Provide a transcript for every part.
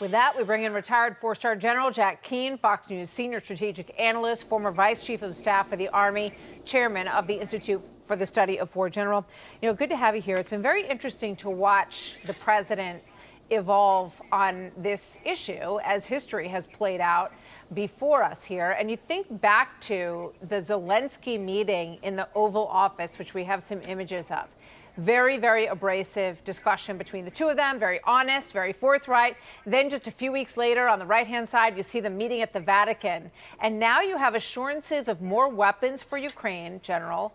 With that, we bring in retired four-star General Jack Keane, Fox News senior strategic analyst, former vice chief of staff for the Army, chairman of the Institute for the Study of War. General, good to have you here. It's been very interesting to watch the president evolve on this issue as history has played out before us here. And you think back to the Zelensky meeting in the Oval Office, which we have some images of. Very, very abrasive discussion between the two of them, very honest, very forthright. Then just a few weeks later, on the right-hand side, you see them meeting at the Vatican. And now you have assurances of more weapons for Ukraine, General,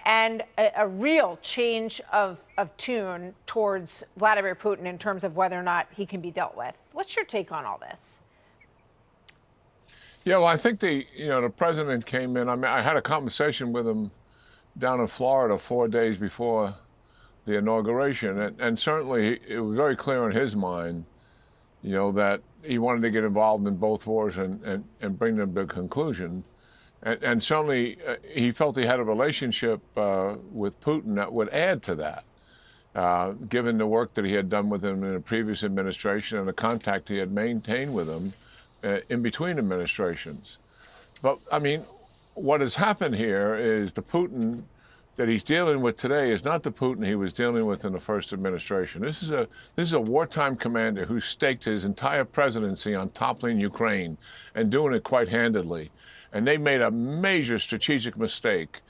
and a real change of tune towards Vladimir Putin in terms of whether or not he can be dealt with. What's your take on all this? Yeah, well, I think the president came in. I mean, I had a conversation with him down in Florida 4 days before the inauguration, and certainly it was very clear in his mind, that he wanted to get involved in both wars and bring them to a conclusion. And certainly he felt he had a relationship with Putin that would add to that, given the work that he had done with him in a previous administration and the contact he had maintained with him in between administrations. But, I mean, what has happened here is the Putin that he's dealing with today is not the Putin he was dealing with in the first administration. This is a wartime commander who staked his entire presidency on toppling Ukraine and doing it quite handedly. And they made a major strategic mistake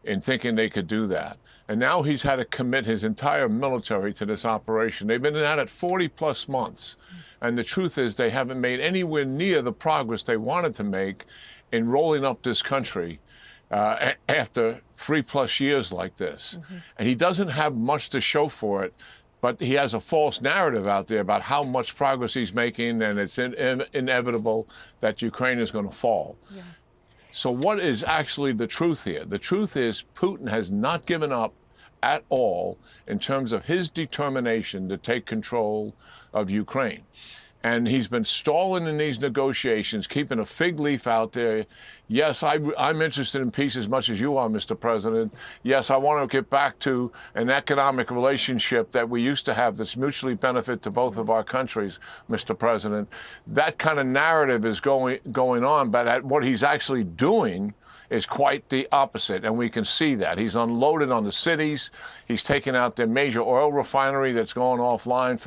in thinking they could do that. And now he's had to commit his entire military to this operation. They've been at it 40-plus months. And the truth is they haven't made anywhere near the progress they wanted to make in rolling up this country after 3+ years like this. Mm-hmm. And he doesn't have much to show for it, but he has a false narrative out there about how much progress he's making, and it's inevitable that Ukraine is going to fall. Yeah. So what is actually the truth here? The truth is Putin has not given up at all in terms of his determination to take control of Ukraine. And he's been stalling in these negotiations, keeping a fig leaf out there. Yes, I'm interested in peace as much as you are, Mr. President. Yes, I want to get back to an economic relationship that we used to have that's mutually benefit to both of our countries, Mr. President. That kind of narrative is going on, but what he's actually doing is quite the opposite, and we can see that. He's unloaded on the cities. He's taken out their major oil refinery that's gone offline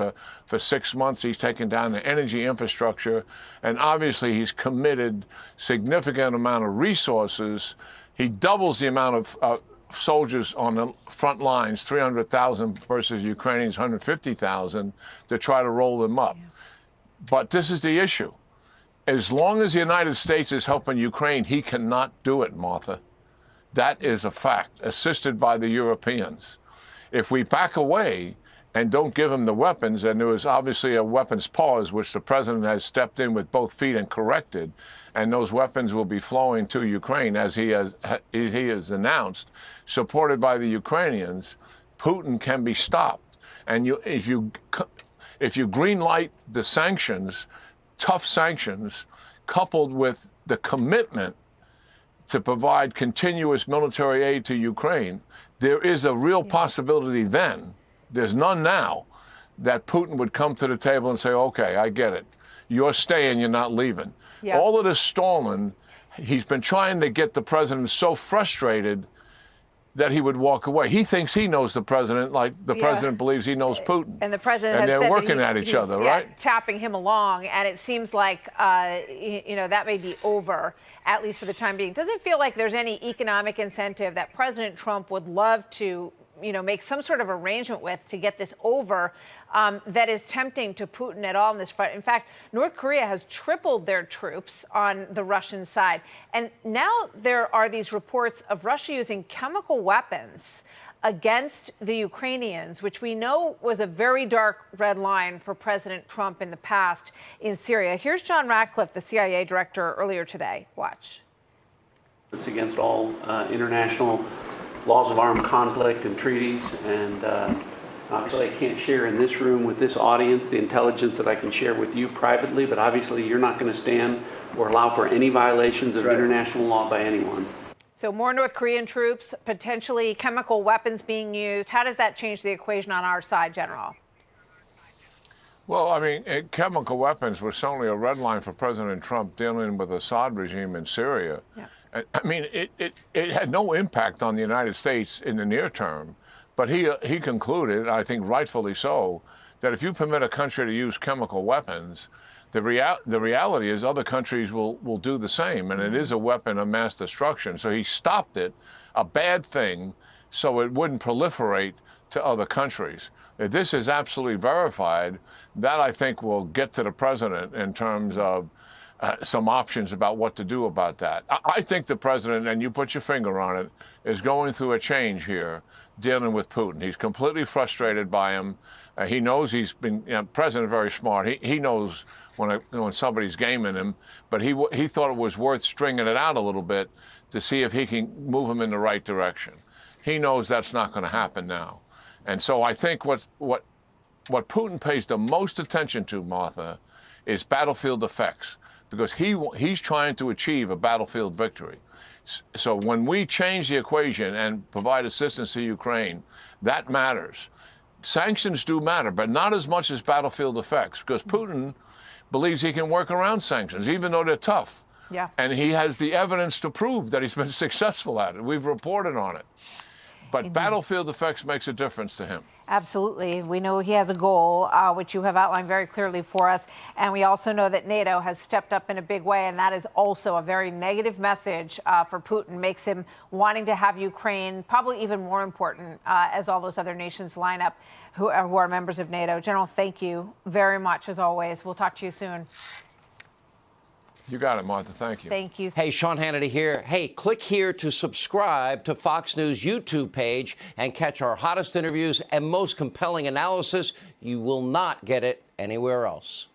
for 6 months. He's taken down the energy infrastructure, and obviously he's committed significant amount of resources. He doubles the amount of soldiers on the front lines, 300,000 versus Ukrainians 150,000, to try to roll them up. Yeah. But this is the issue. As long as the United States is helping Ukraine, he cannot do it, Martha. That is a fact, assisted by the Europeans. If we back away and don't give him the weapons, and there was obviously a weapons pause, which the president has stepped in with both feet and corrected, and those weapons will be flowing to Ukraine, as he has announced, supported by the Ukrainians, Putin can be stopped. And if you green light the sanctions, tough sanctions, coupled with the commitment to provide continuous military aid to Ukraine, there is a real possibility then, there's none now, that Putin would come to the table and say, okay, I get it. You're staying, you're not leaving. Yeah. All of this stalling, he's been trying to get the president so frustrated that he would walk away. He thinks he knows the president like the president believes he knows Putin. And the president has they're said working that at each other, right? Tapping him along, and it seems like that may be over, at least for the time being. Does it feel like there's any economic incentive that President Trump would love to make some sort of arrangement with to get this over, that is tempting to Putin at all on this front? In fact, North Korea has tripled their troops on the Russian side. And now there are these reports of Russia using chemical weapons against the Ukrainians, which we know was a very dark red line for President Trump in the past in Syria. Here's John Ratcliffe, the CIA director, earlier today. Watch. It's against all international laws of armed conflict and treaties, and obviously I can't share in this room with this audience the intelligence that I can share with you privately, but obviously you're not going to stand or allow for any violations of international law by anyone. So more North Korean troops, potentially chemical weapons being used. How does that change the equation on our side, General? Well, I mean, chemical weapons were certainly a red line for President Trump dealing with the Assad regime in Syria. Yeah. I mean, it had no impact on the United States in the near term, but he concluded, I think rightfully so, that if you permit a country to use chemical weapons, the reality is other countries will do the same, and it is a weapon of mass destruction. So he stopped it, a bad thing, so it wouldn't proliferate to other countries. If this is absolutely verified, that I think will get to the president in terms of some options about what to do about that. I think the president, and you put your finger on it, is going through a change here dealing with Putin. He's completely frustrated by him. He knows he's been, president very smart. He knows when somebody's gaming him, but he thought it was worth stringing it out a little bit to see if he can move him in the right direction. He knows that's not going to happen now. And so I think what Putin pays the most attention to, Martha, is battlefield effects, because he's trying to achieve a battlefield victory. So when we change the equation and provide assistance to Ukraine, that matters. Sanctions do matter, but not as much as battlefield effects, because Putin believes he can work around sanctions, even though they're tough. Yeah. And he has the evidence to prove that he's been successful at it. We've reported on it. But battlefield effects makes a difference to him. Absolutely. We know he has a goal, which you have outlined very clearly for us. And we also know that NATO has stepped up in a big way. And that is also a very negative message for Putin, makes him wanting to have Ukraine probably even more important as all those other nations line up who are members of NATO. General, thank you very much, as always. We'll talk to you soon. You got it, Martha. Thank you. Thank you. Hey, Sean Hannity here. Hey, click here to subscribe to Fox News YouTube page and catch our hottest interviews and most compelling analysis. You will not get it anywhere else.